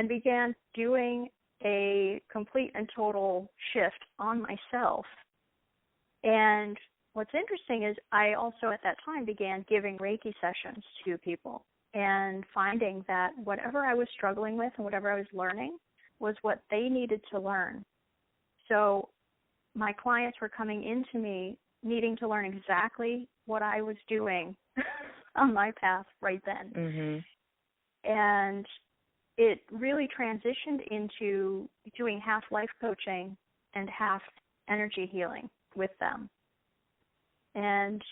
and began doing a complete and total shift on myself. And what's interesting is I also at that time began giving Reiki sessions to people and finding that whatever I was struggling with and whatever I was learning was what they needed to learn. So my clients were coming into me needing to learn exactly what I was doing on my path right then. Mm-hmm. And it really transitioned into doing half life coaching and half energy healing with them. And,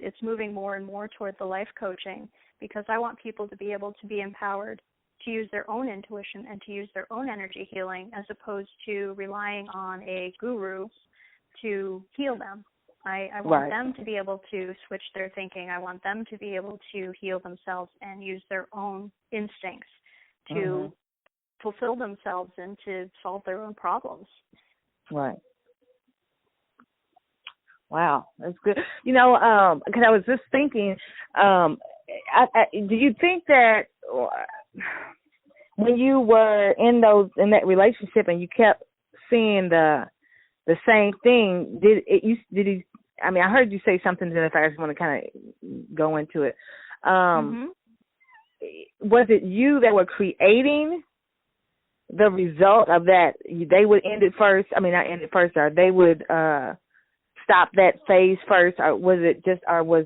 it's moving more and more toward the life coaching because I want people to be able to be empowered to use their own intuition and to use their own energy healing as opposed to relying on a guru to heal them. I want them to be able to switch their thinking. I want them to be able to heal themselves and use their own instincts to fulfill themselves and to solve their own problems. Right. Wow, that's good. Because I was just thinking, do you think that when you were in that relationship and you kept seeing the same thing, I heard you say something to the effect, I just want to kind of go into it. Was it you that were creating the result of that? They would end it first. Not end it first, or they would stop that phase first, or was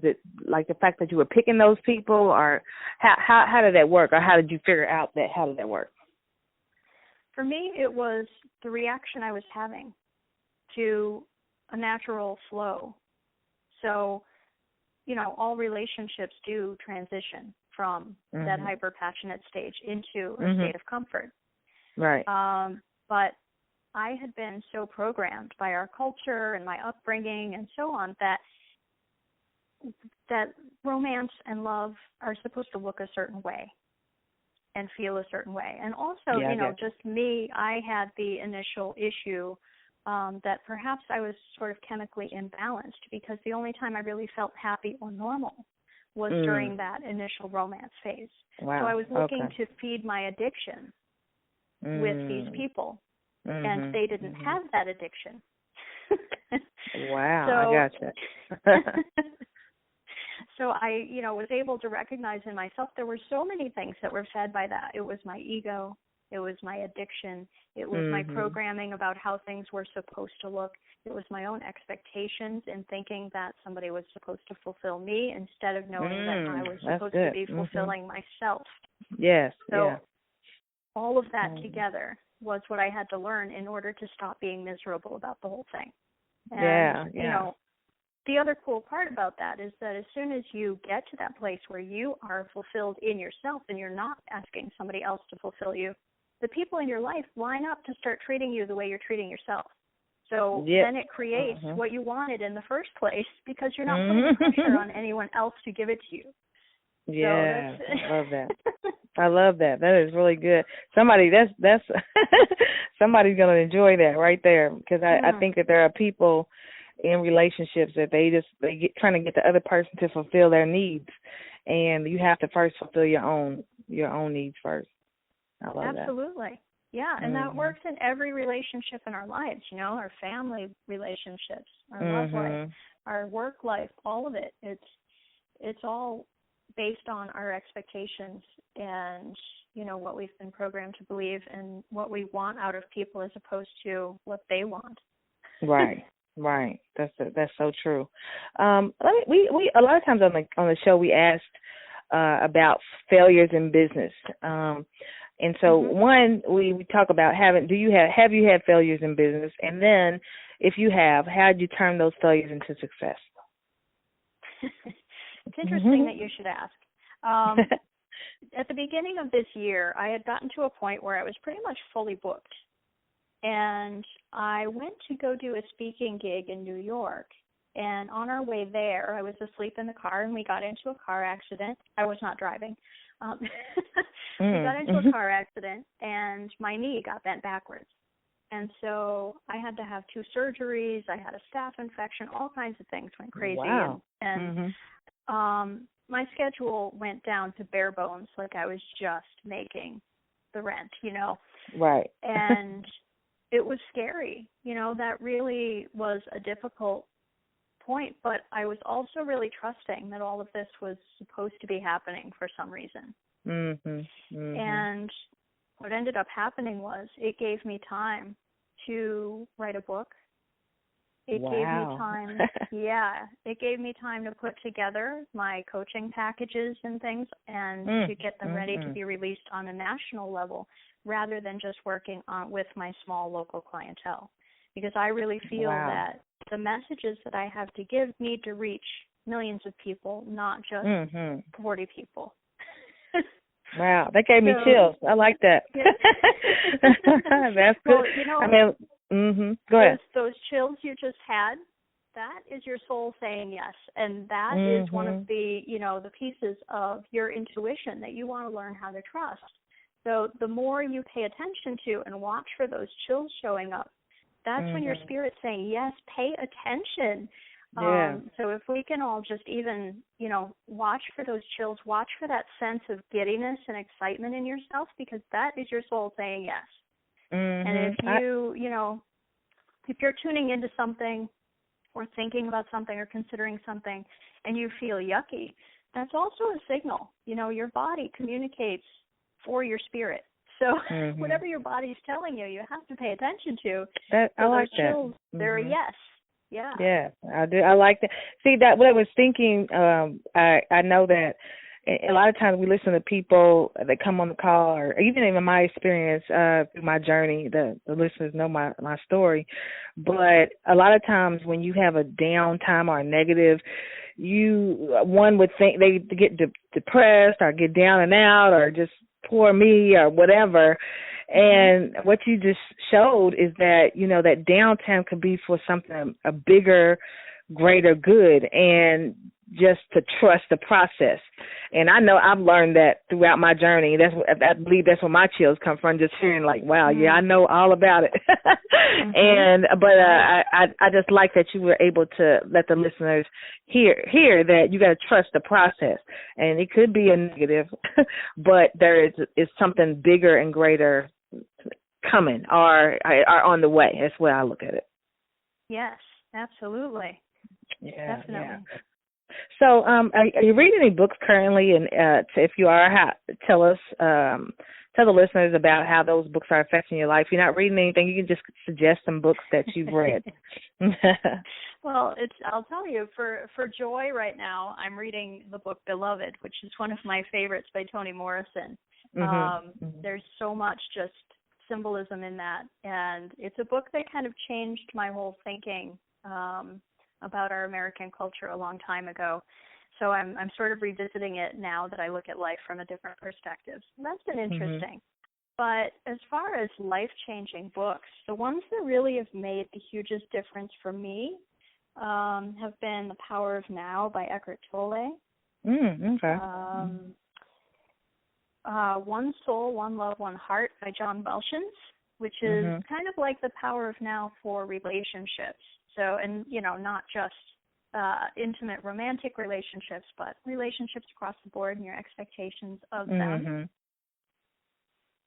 it like the fact that you were picking those people, or how did that work, or how did you figure out that? How did that work? For me, it was the reaction I was having to a natural flow. So, all relationships do transition from that hyper passionate stage into a state of comfort. Right. But I had been so programmed by our culture and my upbringing and so on that romance and love are supposed to look a certain way and feel a certain way. And also, just me, I had the initial issue that perhaps I was sort of chemically imbalanced because the only time I really felt happy or normal was during that initial romance phase. Wow. So I was looking to feed my addiction with these people. And they didn't have that addiction. Wow, I gotcha. So I, was able to recognize in myself there were so many things that were fed by that. It was my ego. It was my addiction. It was my programming about how things were supposed to look. It was my own expectations in thinking that somebody was supposed to fulfill me instead of knowing that I was supposed to be fulfilling myself. Yes. So all of that together was what I had to learn in order to stop being miserable about the whole thing. And, the other cool part about that is that as soon as you get to that place where you are fulfilled in yourself and you're not asking somebody else to fulfill you, the people in your life line up to start treating you the way you're treating yourself. So then it creates what you wanted in the first place because you're not putting pressure on anyone else to give it to you. Yeah, I love that. I love that. That is really good. That's somebody's going to enjoy that right there because I think that there are people in relationships that they get trying to get the other person to fulfill their needs, and you have to first fulfill your own needs first. I love that. Absolutely. Yeah, and that works in every relationship in our lives, our family relationships, our love life, our work life, all of it. It's all based on our expectations and, what we've been programmed to believe and what we want out of people as opposed to what they want. Right. Right. That's so true. We a lot of times on the show we asked about failures in business. And so one, we talk about have you had failures in business? And then if you have, how did you turn those failures into success? It's interesting that you should ask. At the beginning of this year, I had gotten to a point where I was pretty much fully booked. And I went to go do a speaking gig in New York. And on our way there, I was asleep in the car, and we got into a car accident. I was not driving. We got into a car accident, and my knee got bent backwards. And so I had to have 2 surgeries. I had a staph infection. All kinds of things went crazy. Wow. And my schedule went down to bare bones, like I was just making the rent, you know. Right. And it was scary, you know, that really was a difficult point, but I was also really trusting that all of this was supposed to be happening for some reason. And what ended up happening was it gave me time to write a book. It gave me time, it gave me time to put together my coaching packages and things and to get them ready to be released on a national level rather than just working on with my small local clientele. Because I really feel that the messages that I have to give need to reach millions of people, not just 40 people. Wow, that gave me chills. I like that. That's good. Well, you know, I mean, go ahead. Those chills you just had, that is your soul saying yes. And that is one of the, you know, the pieces of your intuition that you want to learn how to trust. So the more you pay attention to and watch for those chills showing up, that's when your spirit's saying, yes, pay attention. So if we can all just even, you know, watch for those chills, watch for that sense of giddiness and excitement in yourself, because that is your soul saying yes. And if you know, if you're tuning into something or thinking about something or considering something and you feel yucky, that's also a signal. You know, your body communicates for your spirit. So whatever your body's telling you, you have to pay attention to. I like that. Chills, they're a yes. Yeah. Yeah, I do. I like that. See, that what I was thinking, I know that a lot of times we listen to people that come on the call, or even in my experience through my journey, the listeners know my story. But a lot of times when you have a downtime or a negative, one would think they get depressed or get down and out or just poor me or whatever. And what you just showed is that, you know, that downtime could be for something, a bigger, greater good, and just to trust the process. And I know I've learned that throughout my journey. I believe that's where my chills come from, just hearing like, wow, yeah, I know all about it. But I just like that you were able to let the listeners hear that you got to trust the process. And it could be a negative, but there is something bigger and greater coming or on the way. That's where I look at it. Yes, absolutely. Yeah, definitely. Yeah. So, are you reading any books currently? And if you are, tell the listeners about how those books are affecting your life. If you're not reading anything, you can just suggest some books that you've read. Well, I'll tell you, for joy right now, I'm reading the book Beloved, which is one of my favorites by Toni Morrison. There's so much just symbolism in that, and it's a book that kind of changed my whole thinking about our American culture a long time ago. So I'm sort of revisiting it now that I look at life from a different perspective. So that's been interesting. But as far as life-changing books, the ones that really have made the hugest difference for me have been The Power of Now by Eckhart Tolle. One Soul, One Love, One Heart by John Welshons, which is kind of like The Power of Now for relationships. So, and, you know, not just intimate romantic relationships, but relationships across the board and your expectations of them.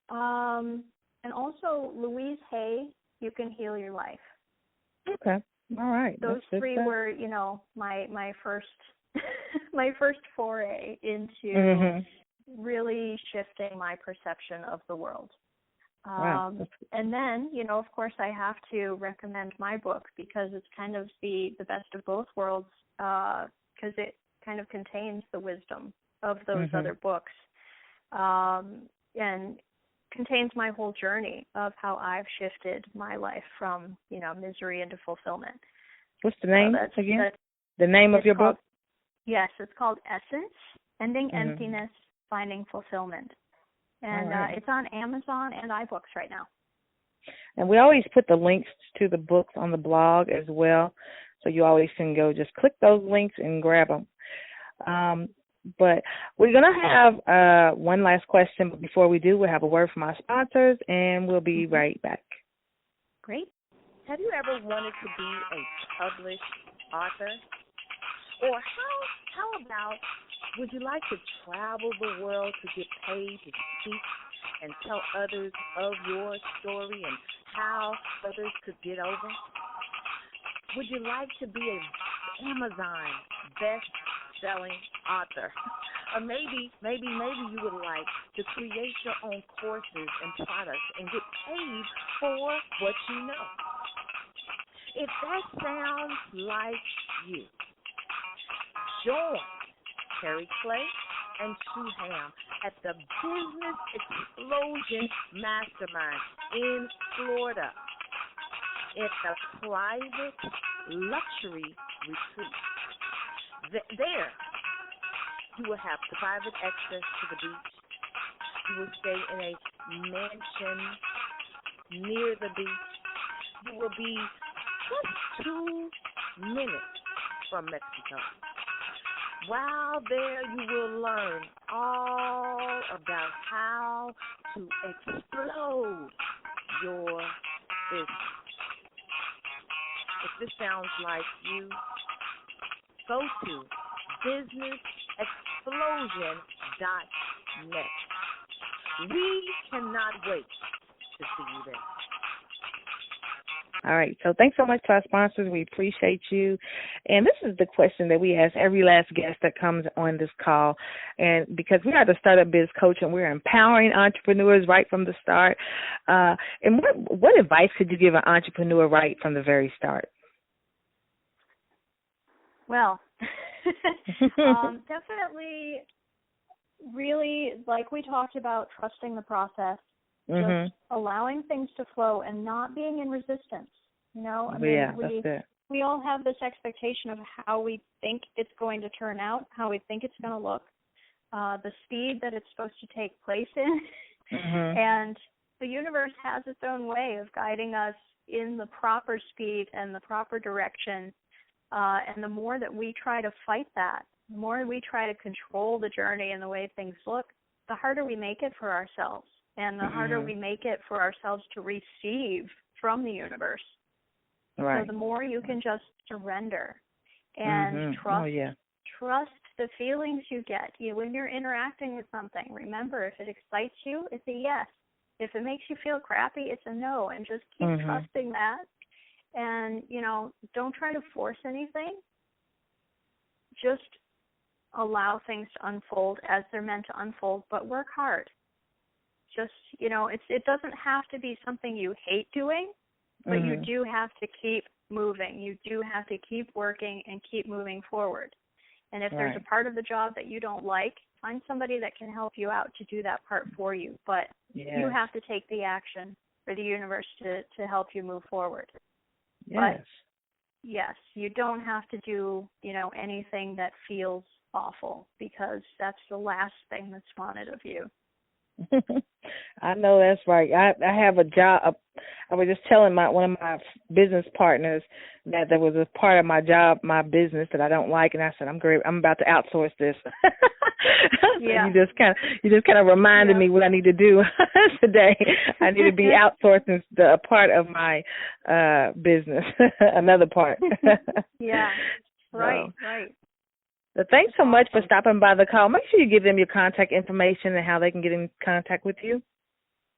And also Louise Hay, You Can Heal Your Life. Okay. All right. Those three were, you know, my first my first foray into really shifting my perception of the world. And then, you know, of course, I have to recommend my book because it's kind of the best of both worlds because it kind of contains the wisdom of those other books and contains my whole journey of how I've shifted my life from, you know, misery into fulfillment. What's the name again? The name of your book? Yes, it's called Essence, Ending Emptiness, Finding Fulfillment. And it's on Amazon and iBooks right now. And we always put the links to the books on the blog as well. So you always can go just click those links and grab them. But we're going to have one last question. But before we do, we'll have a word from our sponsors, and we'll be right back. Great. Have you ever wanted to be a published author? Or how about, would you like to travel the world to get paid to speak and tell others of your story and how others could get over? Would you like to be an Amazon best-selling author? Or maybe you would like to create your own courses and products and get paid for what you know. If that sounds like you, join Terry Clay and Sue Ham at the Business Explosion Mastermind in Florida. It's a private luxury retreat. There, you will have private access to the beach. You will stay in a mansion near the beach. You will be just 2 minutes from Mexico. While there, you will learn all about how to explode your business. If this sounds like you, go to businessexplosion.net. We cannot wait to see you there. All right. So thanks so much to our sponsors. We appreciate you. And this is the question that we ask every last guest that comes on this call. And because we are the Startup Biz Coach and we're empowering entrepreneurs right from the start. And what advice could you give an entrepreneur right from the very start? Well, definitely really, like we talked about, trusting the process. Just allowing things to flow and not being in resistance. You know, I mean, that's it. We all have this expectation of how we think it's going to turn out, how we think it's going to look, the speed that it's supposed to take place in. And the universe has its own way of guiding us in the proper speed and the proper direction. And the more that we try to fight that, the more we try to control the journey and the way things look, the harder we make it for ourselves. And the harder we make it for ourselves to receive from the universe. Right. So the more you can just surrender and trust the feelings you get. When you're interacting with something, remember, if it excites you, it's a yes. If it makes you feel crappy, it's a no. And just keep trusting that. And, don't try to force anything. Just allow things to unfold as they're meant to unfold, but work hard. Just, it doesn't have to be something you hate doing, but you do have to keep moving. You do have to keep working and keep moving forward. And if there's a part of the job that you don't like, find somebody that can help you out to do that part for you. But you have to take the action for the universe to help you move forward. But yes, you don't have to do, anything that feels awful, because that's the last thing that's wanted of you. I know that's right. I have a job. I was just telling one of my business partners that there was a part of my job, my business, that I don't like, and I said, I'm about to outsource this. You just kind of reminded me what I need to do today. I need to be outsourcing a part of my business, another part. Right. So thanks so much for stopping by the call. Make sure you give them your contact information and how they can get in contact with you.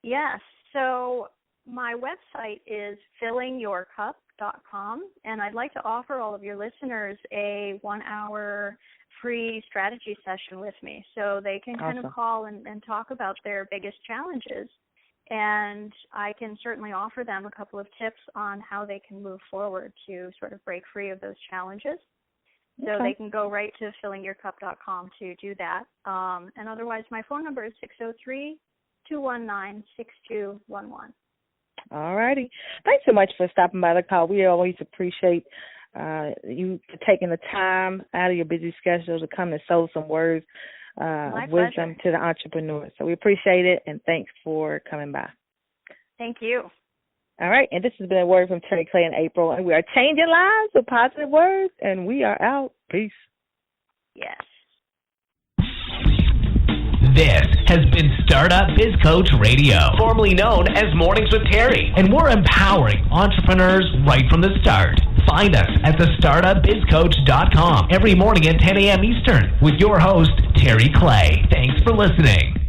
Yes. So my website is fillingyourcup.com, and I'd like to offer all of your listeners a 1-hour free strategy session with me, so they can kind of call and talk about their biggest challenges. And I can certainly offer them a couple of tips on how they can move forward to sort of break free of those challenges. So they can go right to fillingyourcup.com to do that. And otherwise, my phone number is 603-219-6211. All righty. Thanks so much for stopping by the call. We always appreciate you taking the time out of your busy schedule to come and sow some words of wisdom to the entrepreneurs. So we appreciate it, and thanks for coming by. Thank you. All right, and this has been a word from Terry Clay and April, and we are changing lives with positive words, and we are out. Peace. Yes. This has been Startup Biz Coach Radio, formerly known as Mornings with Terry, and we're empowering entrepreneurs right from the start. Find us at thestartupbizcoach.com every morning at 10 a.m. Eastern with your host, Terry Clay. Thanks for listening.